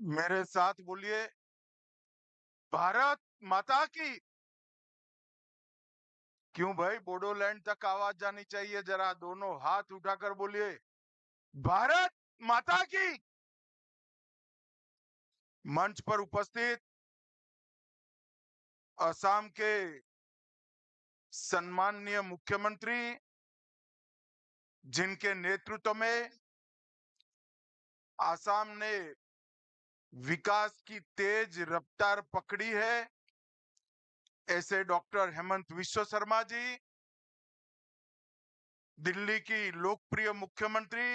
मेरे साथ बोलिए, भारत माता की। क्यों भाई, बोडोलैंड तक आवाज जानी चाहिए। जरा दोनों हाथ उठाकर बोलिए, भारत माता की। मंच पर उपस्थित असम के सम्माननीय मुख्यमंत्री, जिनके नेतृत्व में असम ने विकास की तेज रफ्तार पकड़ी है, ऐसे डॉक्टर हेमंत विश्व शर्मा जी, दिल्ली की लोकप्रिय मुख्यमंत्री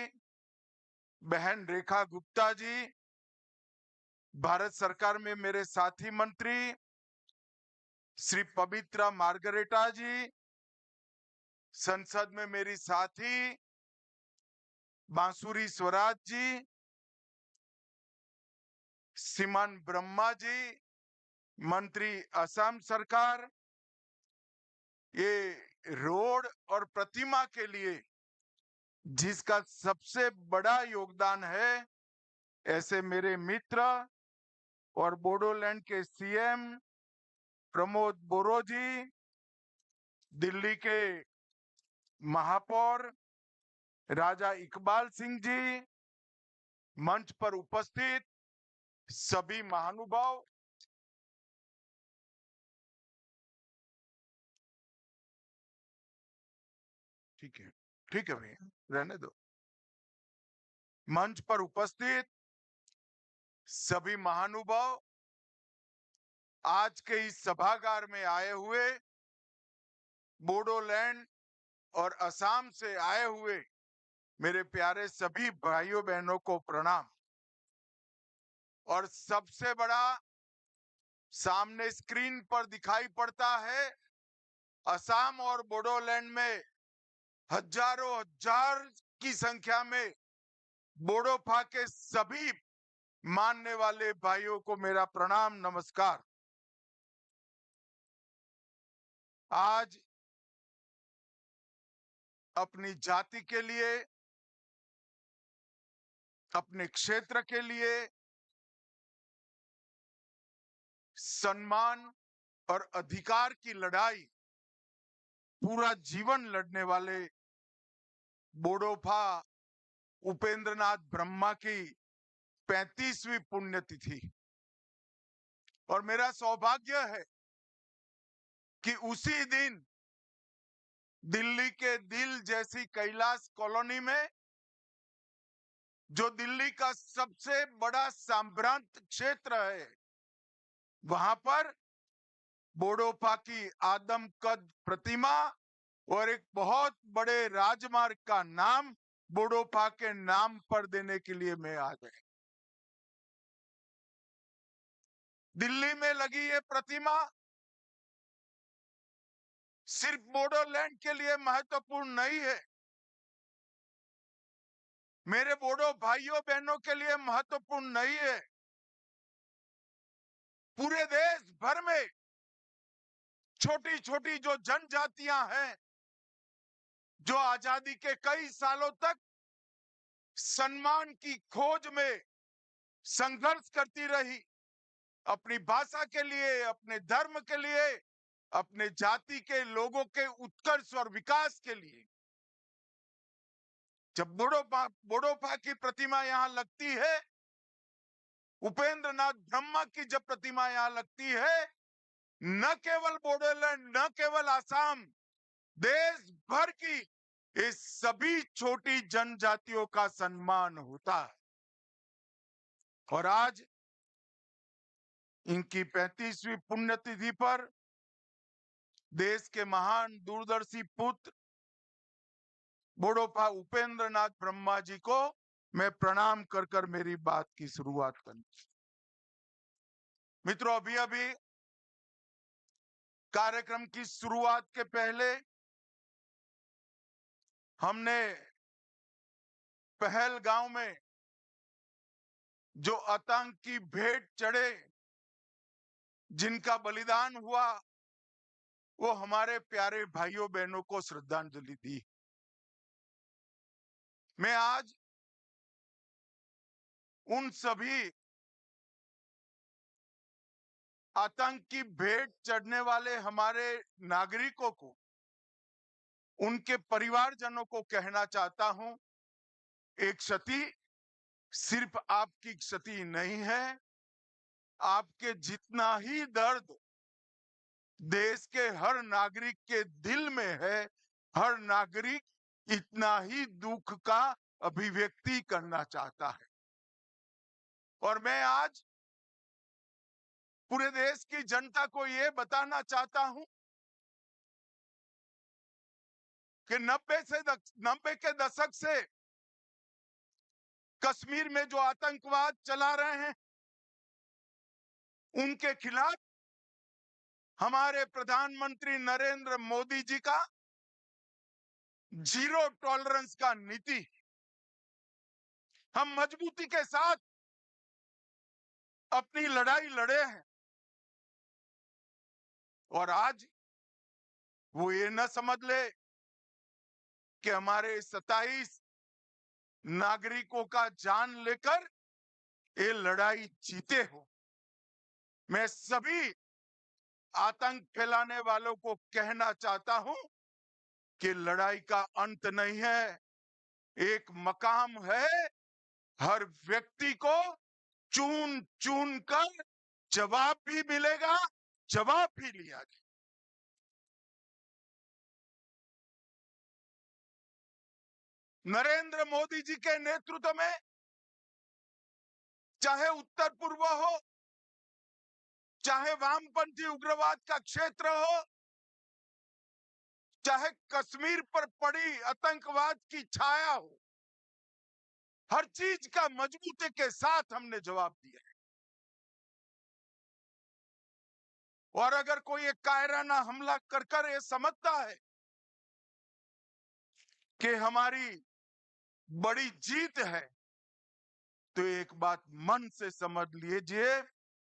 बहन रेखा गुप्ता जी, भारत सरकार में मेरे साथी मंत्री श्री पवित्रा मार्गरेटा जी, संसद में मेरी साथी बांसुरी स्वराज जी, सीमान ब्रह्मा जी, मंत्री असम सरकार, ये रोड और प्रतिमा के लिए जिसका सबसे बड़ा योगदान है, ऐसे मेरे मित्र और बोडोलैंड के सीएम प्रमोद बोरो जी, दिल्ली के महापौर राजा इकबाल सिंह जी, मंच पर उपस्थित सभी महानुभाव, ठीक है भैया, रहने दो। मंच पर उपस्थित सभी महानुभाव, आज के इस सभागार में आए हुए बोडोलैंड और असम से आए हुए मेरे प्यारे सभी भाइयों बहनों को प्रणाम। और सबसे बड़ा, सामने स्क्रीन पर दिखाई पड़ता है, असम और बोडोलैंड में हजारों हजार की संख्या में बोडोफा के सभी मानने वाले भाइयों को मेरा प्रणाम नमस्कार। आज अपनी जाति के लिए, अपने क्षेत्र के लिए सम्मान और अधिकार की लड़ाई पूरा जीवन लड़ने वाले बोडोफा उपेंद्रनाथ ब्रह्मा की 35वीं पुण्यतिथि। और मेरा सौभाग्य है कि उसी दिन दिल्ली के दिल जैसी कैलाश कॉलोनी में, जो दिल्ली का सबसे बड़ा संभ्रांत क्षेत्र है, वहां पर बोडोफा की आदमकद प्रतिमा और एक बहुत बड़े राजमार्ग का नाम बोडोफा के नाम पर देने के लिए मैं आ गया। दिल्ली में लगी ये प्रतिमा सिर्फ बोडोलैंड के लिए महत्वपूर्ण नहीं है, मेरे बोडो भाइयों बहनों के लिए महत्वपूर्ण नहीं है। पूरे देश भर में छोटी छोटी जो जनजातियां हैं, जो आजादी के कई सालों तक सम्मान की खोज में संघर्ष करती रही, अपनी भाषा के लिए, अपने धर्म के लिए, अपने जाति के लोगों के उत्कर्ष और विकास के लिए, जब बोडोफा की प्रतिमा यहां लगती है, उपेंद्रनाथ ब्रह्मा की जब प्रतिमा यहां लगती है, न केवल बोडोलैंड, न केवल असम, देश भर की इस सभी छोटी जनजातियों का सम्मान होता है। और आज इनकी 35वीं पुण्यतिथि पर देश के महान दूरदर्शी पुत्र बोडोफा उपेंद्रनाथ ब्रह्मा जी को मैं प्रणाम कर कर मेरी बात की शुरुआत करूं। मित्रों, अभी अभी कार्यक्रम की शुरुआत के पहले हमने पहलगांव में जो आतंकी भेंट चढ़े, जिनका बलिदान हुआ, वो हमारे प्यारे भाइयों बहनों को श्रद्धांजलि दी। मैं आज उन सभी आतंक की भेंट चढ़ने वाले हमारे नागरिकों को, उनके परिवारजनों को कहना चाहता हूं, एक क्षति सिर्फ आपकी क्षति नहीं है, आपके जितना ही दर्द देश के हर नागरिक के दिल में है, हर नागरिक इतना ही दुख का अभिव्यक्ति करना चाहता है। और मैं आज पूरे देश की जनता को यह बताना चाहता हूं कि 90 के दशक से कश्मीर में जो आतंकवाद चला रहे हैं, उनके खिलाफ हमारे प्रधानमंत्री नरेंद्र मोदी जी का जीरो टॉलरेंस का नीति, हम मजबूती के साथ अपनी लड़ाई लड़े हैं। और आज वो ये न समझ ले कि हमारे 27 नागरिकों का जान लेकर ये लड़ाई जीते हो। मैं सभी आतंक फैलाने वालों को कहना चाहता हूं कि लड़ाई का अंत नहीं है, एक मकाम है। हर व्यक्ति को चुन चुन कर जवाब भी मिलेगा, जवाब भी लिया जाएगा। नरेंद्र मोदी जी के नेतृत्व में चाहे उत्तर पूर्व हो, चाहे वामपंथी उग्रवाद का क्षेत्र हो, चाहे कश्मीर पर पड़ी आतंकवाद की छाया हो, हर चीज का मजबूती के साथ हमने जवाब दिया है। और अगर कोई एक कायराना हमला कर ये समझता है कि हमारी बड़ी जीत है, तो एक बात मन से समझ लीजिए,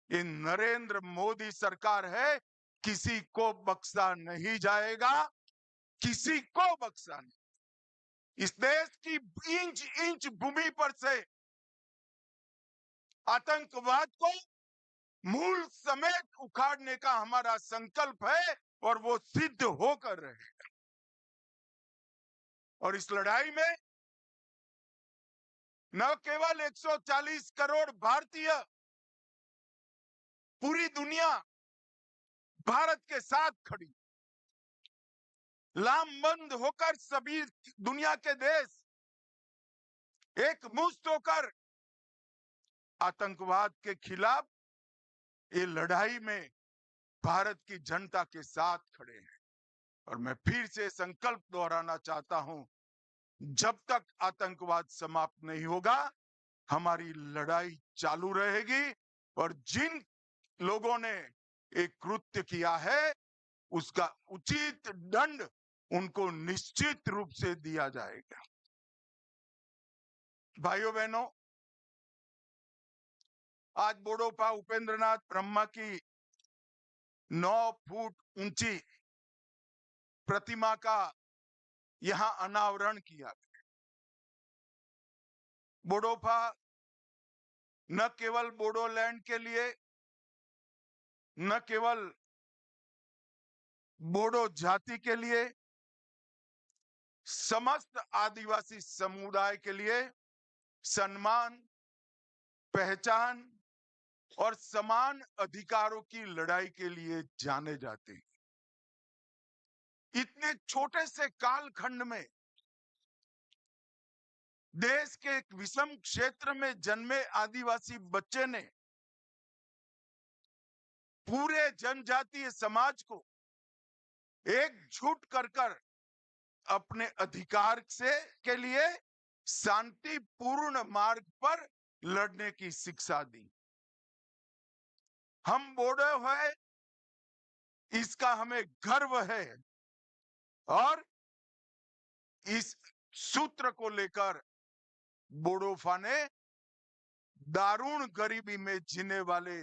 ये नरेंद्र मोदी सरकार है, किसी को बख्शा नहीं जाएगा, किसी को बख्शा नहीं। इस देश की इंच इंच भूमि पर से आतंकवाद को मूल समेत उखाड़ने का हमारा संकल्प है और वो सिद्ध होकर रहेगा। और इस लड़ाई में न केवल 140 करोड़ भारतीय, पूरी दुनिया भारत के साथ खड़ी, लामबंद होकर सभी दुनिया के देश एक मुश्त होकर आतंकवाद के खिलाफ ये लड़ाई में भारत की जनता के साथ खड़े हैं। और मैं फिर से संकल्प दोहराना चाहता हूं, जब तक आतंकवाद समाप्त नहीं होगा, हमारी लड़ाई चालू रहेगी। और जिन लोगों ने एक कृत्य किया है, उसका उचित दंड उनको निश्चित रूप से दिया जाएगा। भाइयों बहनों, आज बोडोफा उपेंद्रनाथ ब्रह्मा की 9 फुट ऊंची प्रतिमा का यहां अनावरण किया गया। बोडोफा न केवल बोडोलैंड के लिए, न केवल बोडो जाति के लिए, समस्त आदिवासी समुदाय के लिए सम्मान, पहचान और समान अधिकारों की लड़ाई के लिए जाने जाते हैं। इतने छोटे से कालखंड में देश के एक विषम क्षेत्र में जन्मे आदिवासी बच्चे ने पूरे जनजातीय समाज को एकजुट कर अपने अधिकार से के लिए शांतिपूर्ण मार्ग पर लड़ने की शिक्षा दी। हम बोडो है, इसका हमें गर्व है। और इस सूत्र को लेकर बोडोफा ने दारुण गरीबी में जीने वाले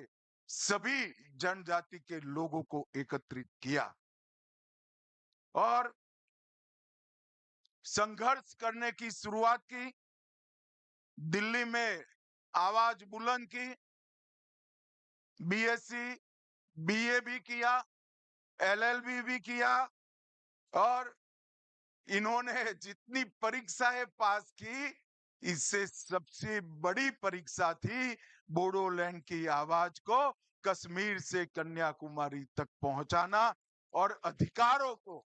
सभी जनजाति के लोगों को एकत्रित किया और संघर्ष करने की शुरुआत की। दिल्ली में आवाज बुलंद की, बीएससी, बीए भी किया, एलएलबी भी किया और इन्होंने जितनी परीक्षाएं पास की, इससे सबसे बड़ी परीक्षा थी बोडोलैंड की आवाज को कश्मीर से कन्याकुमारी तक पहुंचाना और अधिकारों को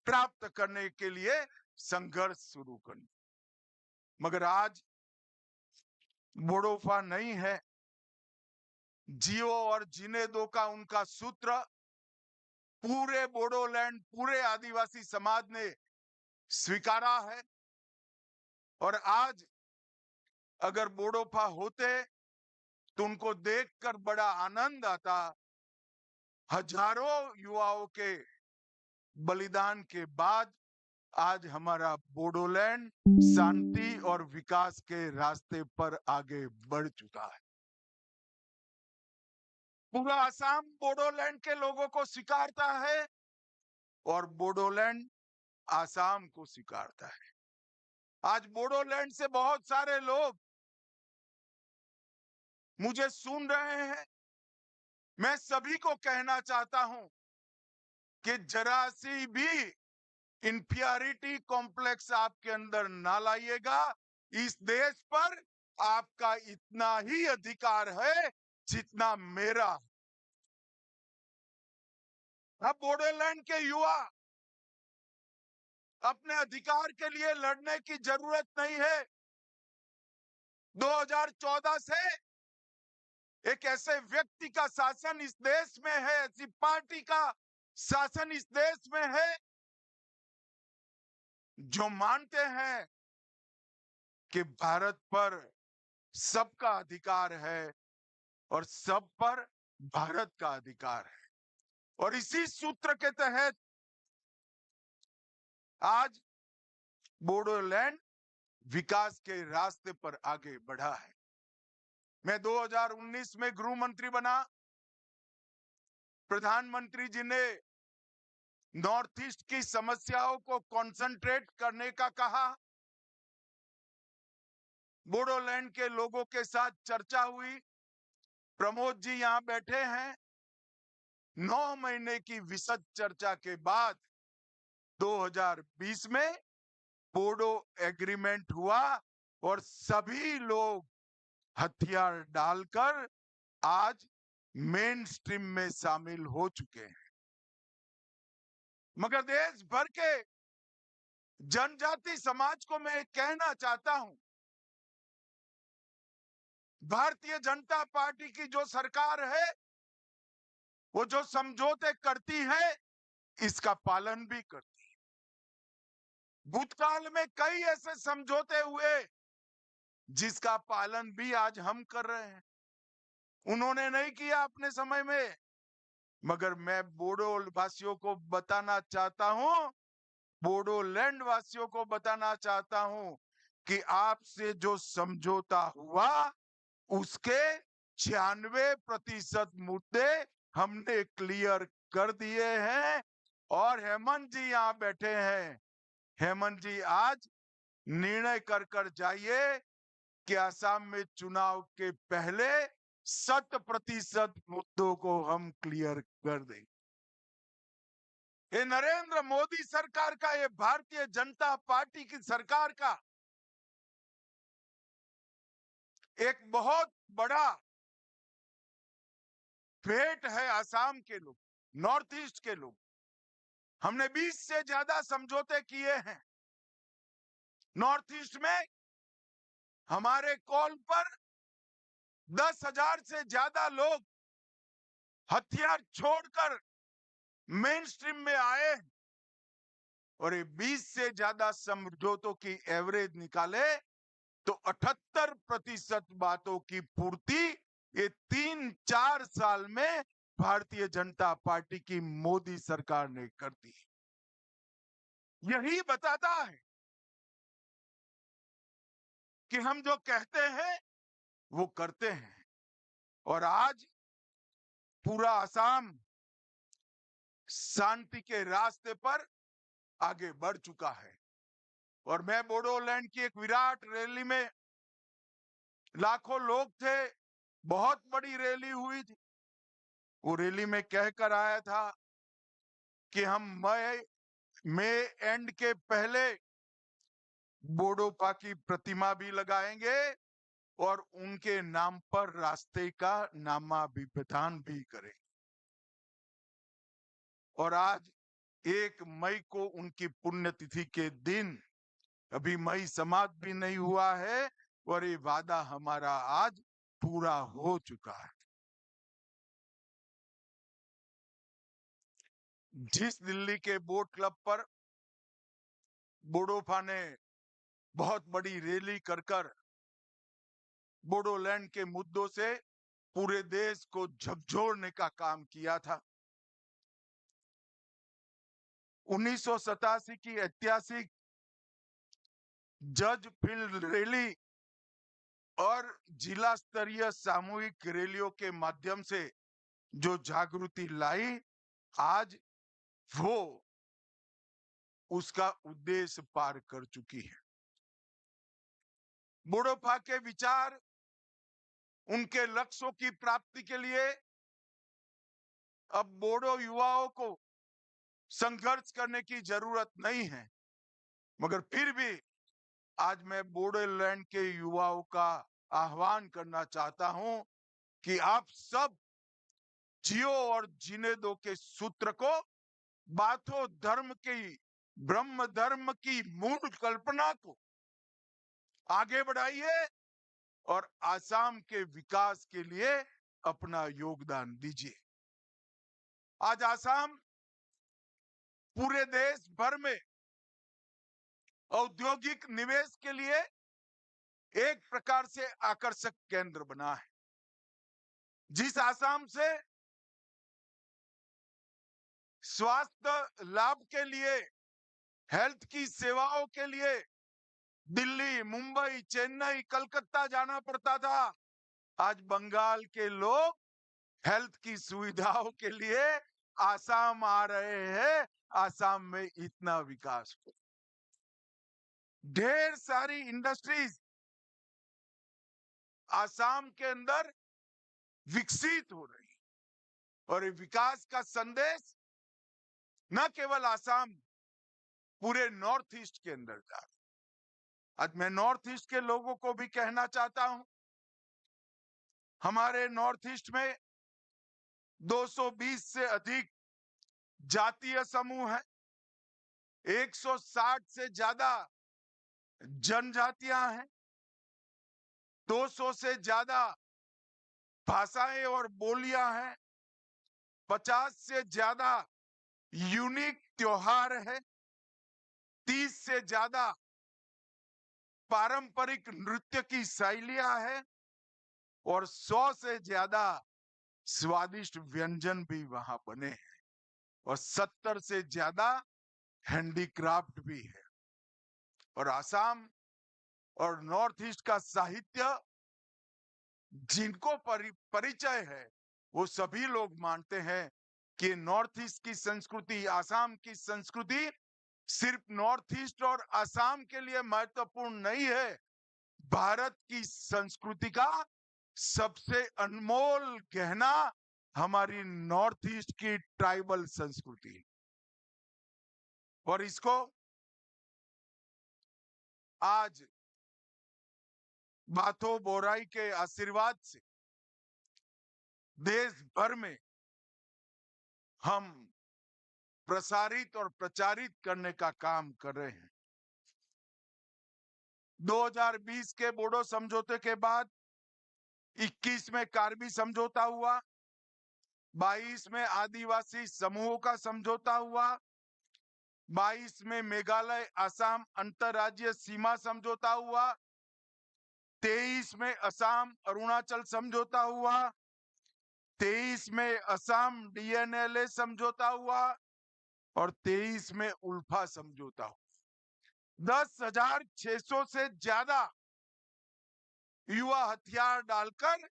प्राप्त करने के लिए संघर्ष शुरू करना। मगर आज बोडोफा नहीं है। जियो और जीने दो का उनका सूत्र पूरे बोडोलैंड, पूरे आदिवासी समाज ने स्वीकारा है। और आज अगर बोडोफा होते तो उनको देखकर बड़ा आनंद आता। हजारों युवाओं के बलिदान के बाद आज हमारा बोडोलैंड शांति और विकास के रास्ते पर आगे बढ़ चुका है। पूरा असम बोडोलैंड के लोगों को स्वीकारता है और बोडोलैंड असम को स्वीकारता है। आज बोडोलैंड से बहुत सारे लोग मुझे सुन रहे हैं। मैं सभी को कहना चाहता हूं कि जरा सी भी इंफीरियरिटी कॉम्प्लेक्स आपके अंदर ना लाइएगा। इस देश पर आपका इतना ही अधिकार है जितना मेरा। अब बोडोलैंड के युवा अपने अधिकार के लिए लड़ने की जरूरत नहीं है। 2014 से एक ऐसे व्यक्ति का शासन इस देश में है, ऐसी पार्टी का शासन इस देश में है जो मानते हैं कि भारत पर सबका अधिकार है और सब पर भारत का अधिकार है। और इसी सूत्र के तहत आज बोडोलैंड विकास के रास्ते पर आगे बढ़ा है। मैं 2019 में गृह मंत्री बना। प्रधानमंत्री जी ने नॉर्थ ईस्ट की समस्याओं को कंसंट्रेट करने का कहा। बोडोलैंड के लोगों के साथ चर्चा हुई। प्रमोद जी यहां बैठे हैं। 9 महीने की विशद चर्चा के बाद 2020 में बोडो एग्रीमेंट हुआ और सभी लोग हथियार डालकर आज मेन स्ट्रीम में शामिल हो चुके हैं। मगर देश भर के जनजाति समाज को मैं कहना चाहता हूं, भारतीय जनता पार्टी की जो सरकार है वो जो समझौते करती है इसका पालन भी करती है। भूतकाल में कई ऐसे समझौते हुए जिसका पालन भी आज हम कर रहे हैं। उन्होंने नहीं किया अपने समय में, मगर मैं बोडो वासियों को बताना चाहता हूं, बोडोलैंड वासियों को बताना चाहता हूं कि आपसे जो समझौता हुआ उसके 96% मुद्दे हमने क्लियर कर दिए हैं। और हेमंत जी यहां बैठे हैं। हेमंत जी आज निर्णय कर जाइए कि असम में चुनाव के पहले 100% मुद्दों को हम क्लियर कर देंगे। ये नरेंद्र मोदी सरकार का, ये भारतीय जनता पार्टी की सरकार का एक बहुत बड़ा भेंट है असम के लोग, नॉर्थ ईस्ट के लोग। हमने 20 से ज्यादा समझौते किए हैं। नॉर्थ ईस्ट में हमारे कॉल पर 10,000 से ज्यादा लोग हथियार छोड़कर मेन स्ट्रीम में आए और ये 20 से ज्यादा समझौतों की एवरेज निकाले तो 78% बातों की पूर्ति ये 3-4 साल में भारतीय जनता पार्टी की मोदी सरकार ने कर दी। यही बताता है कि हम जो कहते हैं वो करते हैं। और आज पूरा असम शांति के रास्ते पर आगे बढ़ चुका है। और मैं बोडोलैंड की एक विराट रैली में, लाखों लोग थे, बहुत बड़ी रैली हुई थी। वो रैली में कहकर आया था कि हम मई एंड के पहले बोडोपा की प्रतिमा भी लगाएंगे और उनके नाम पर रास्ते का नामाभिधान भी करेंगे। और आज 1 मई को उनकी पुण्यतिथि के दिन, अभी मई समाप्त भी नहीं हुआ है और ये वादा हमारा आज पूरा हो चुका है। जिस दिल्ली के बोट क्लब पर बोडोपा ने बहुत बड़ी रैली कर बोडोलैंड के मुद्दों से पूरे देश को झकझोरने का काम किया था। 1987 की ऐतिहासिक जज फील्ड रैली और जिला स्तरीय सामूहिक रैलियों के माध्यम से जो जागृति लाई, आज वो उसका उद्देश्य पार कर चुकी है। बोडोपा के विचार, उनके लक्ष्यों की प्राप्ति के लिए अब बोडो युवाओं को संघर्ष करने की जरूरत नहीं है, मगर फिर भी आज मैं बोडोलैंड के युवाओं का आह्वान करना चाहता हूं कि आप सब जियो और जीने दो के सूत्र को, बाथो धर्म की, ब्रह्म धर्म की मूल कल्पना को आगे बढ़ाइए और आसाम के विकास के लिए अपना योगदान दीजिए। आज आसाम पूरे देश भर में औद्योगिक निवेश के लिए एक प्रकार से आकर्षक केंद्र बना है। जिस आसाम से स्वास्थ्य लाभ के लिए, हेल्थ की सेवाओं के लिए दिल्ली, मुंबई, चेन्नई, कलकत्ता जाना पड़ता था, आज बंगाल के लोग हेल्थ की सुविधाओं के लिए आसाम आ रहे हैं। आसाम में इतना विकास हो, ढेर सारी इंडस्ट्रीज आसाम के अंदर विकसित हो रही, और ये विकास का संदेश न केवल आसाम, पूरे नॉर्थ ईस्ट के अंदर जा रहा है। आज मैं नॉर्थ ईस्ट के लोगों को भी कहना चाहता हूं, हमारे नॉर्थ ईस्ट में 220 से अधिक जातीय समूह है, 160 से ज्यादा जनजातियां हैं, 200 से ज्यादा भाषाएं और बोलियां हैं, 50 से ज्यादा यूनिक त्योहार है, 30 से ज्यादा पारंपरिक नृत्य की शैलियां हैं और 100 से ज्यादा स्वादिष्ट व्यंजन भी वहां बने हैं और 70 से ज्यादा हैंडीक्राफ्ट भी है। और आसाम और नॉर्थ ईस्ट का साहित्य जिनको परिचय है, वो सभी लोग मानते हैं कि नॉर्थ ईस्ट की संस्कृति, आसाम की संस्कृति सिर्फ नॉर्थ ईस्ट और आसाम के लिए महत्वपूर्ण नहीं है, भारत की संस्कृति का सबसे अनमोल गहना हमारी नॉर्थ ईस्ट की ट्राइबल संस्कृति, और इसको आज बाथो बोराई के आशीर्वाद से देश भर में हम प्रसारित और प्रचारित करने का काम कर रहे हैं। 2020 के बोडो समझौते के बाद 21 में कार्बी समझौता हुआ, 22 में आदिवासी समूहों का समझौता हुआ, 22 में मेघालय असम अंतरराज्यीय सीमा समझौता हुआ, 23 में असम अरुणाचल समझौता हुआ, 23 में असम डीएनएलए समझौता हुआ और 23 में उल्फा समझौता हुआ। 10,600 से ज्यादा युवा हथियार डालकर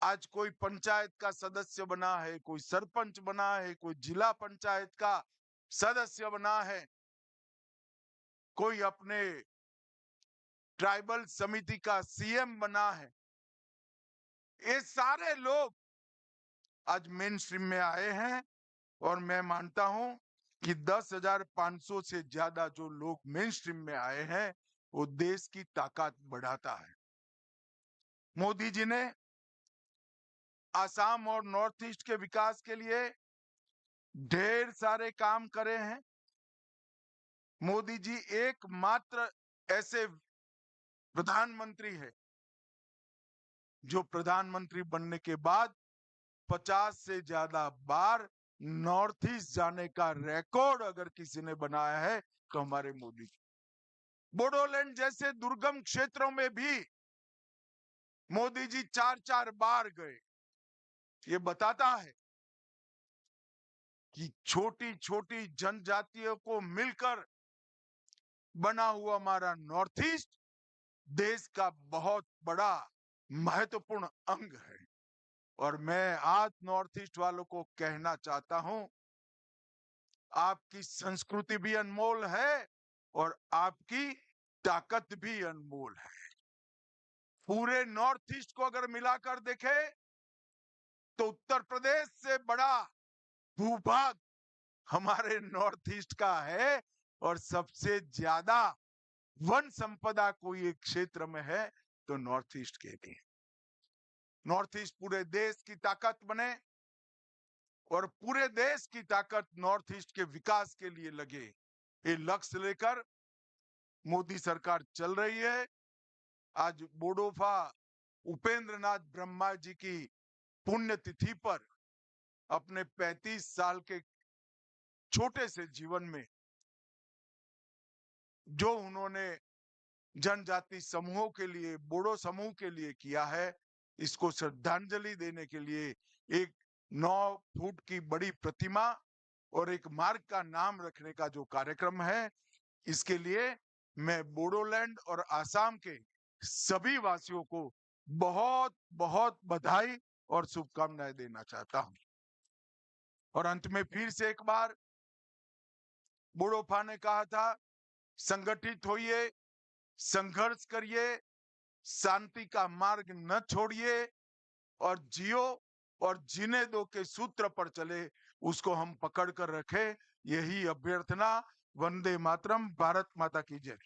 आज कोई पंचायत का सदस्य बना है, कोई सरपंच बना है, कोई जिला पंचायत का सदस्य बना है, कोई अपने ट्राइबल समिति का सीएम बना है। ये सारे लोग आज मेन स्ट्रीम में आए हैं और मैं मानता हूं कि 10,500 से ज्यादा जो लोग मेन स्ट्रीम में आए हैं वो देश की ताकत बढ़ाता है। मोदी जी ने आसाम और नॉर्थ ईस्ट के विकास के लिए ढेर सारे काम करे हैं। मोदी जी एकमात्र ऐसे प्रधानमंत्री है जो प्रधानमंत्री बनने के बाद 50 से ज्यादा बार नॉर्थ ईस्ट जाने का रिकॉर्ड अगर किसी ने बनाया है तो हमारे मोदी जी। बोडोलैंड जैसे दुर्गम क्षेत्रों में भी मोदी जी 4-4 बार गए। ये बताता है कि छोटी छोटी जनजातियों को मिलकर बना हुआ हमारा नॉर्थ ईस्ट देश का बहुत बड़ा महत्वपूर्ण अंग है। और मैं आज नॉर्थ ईस्ट वालों को कहना चाहता हूं, आपकी संस्कृति भी अनमोल है और आपकी ताकत भी अनमोल है। पूरे नॉर्थ ईस्ट को अगर मिलाकर देखे तो उत्तर प्रदेश से बड़ा भूभाग हमारे नॉर्थ ईस्ट का है और सबसे ज्यादा वन संपदा कोई एक क्षेत्र में है तो नॉर्थ ईस्ट के लिए। नॉर्थ ईस्ट पूरे देश की ताकत बने और पूरे देश की ताकत नॉर्थ ईस्ट के विकास के लिए लगे, ये लक्ष्य लेकर मोदी सरकार चल रही है। आज बोडोफा उपेंद्र नाथ ब्रह्मा जी की पुण्यतिथि पर अपने 35 साल के छोटे से जीवन में जो उन्होंने जनजाति समूहों के लिए, बोडो समूह के लिए किया है, इसको श्रद्धांजलि देने के लिए एक 9 फुट की बड़ी प्रतिमा और एक मार्ग का नाम रखने का जो कार्यक्रम है, इसके लिए मैं बोडोलैंड और आसाम के सभी वासियों को बहुत बहुत बधाई और शुभकामनाएं देना चाहता हूं। और अंत में फिर से एक बार बोडोफा ने कहा था, संगठित होइए, संघर्ष करिए, शांति का मार्ग न छोड़िए और जियो और जीने दो के सूत्र पर चले, उसको हम पकड़ कर रखें। यही अभ्यर्थना। वंदे मातरम। भारत माता की जय।